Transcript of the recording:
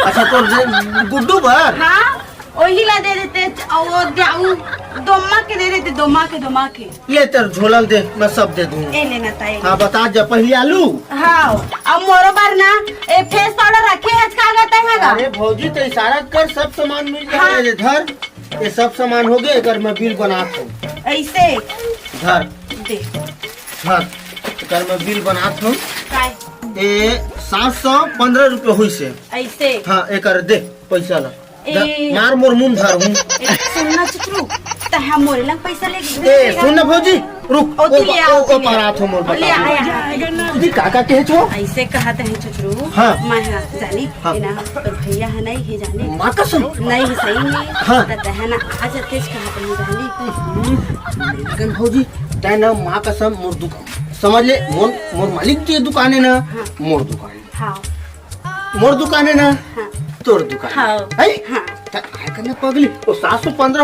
अच्छा तो गुड्डू भर हाँ वही ला दे देते और दोमा के दे देते दोमा के ले तेरे झोलल दे मैं सब दे दूंगा। ए लेना था हाँ बता जा पहले आलू। हाँ अब मोरो बार ना ए फेस पाउडर रखे है का गता है का। अरे भौजी तो इशारा कर सब सामान मिल जाएगा। हाँ। धर ये सब सामान हो गए अगर मैं बिल बनाता हूँ। ऐसे धर दे धर अगर मैं बिल बनाता हूँ काय ये 715 रुपये हुई से। ऐसे हाँ एक दे पैसा ला ए- मार मोर मुंह धर हूँ। सुनना चुचरू तो हम मोरे लंग पैसा ए ले सुन ना भौजी रुक ओ, तू ले आ, ओ तू ले आ। पारा थो मोर ले बता आया तुझी काका के छो ऐसे कहते हैं चुचरू। हाँ। मैं हाँ जानी हाँ। ना और भैया है नहीं है जाने माँ कसम नहीं है सही में हाँ। कहते हैं ना आज तेज कहते हैं जानी लेकिन भौजी तै ना माँ कसम मोर दुकान समझ ले मोर मालिक की दुकान है ना। हाँ। मोर दुकान हाँ मोर दुकान है ना हाँ तोर दुकान हाँ है हाँ त आय करना पगली ओ 715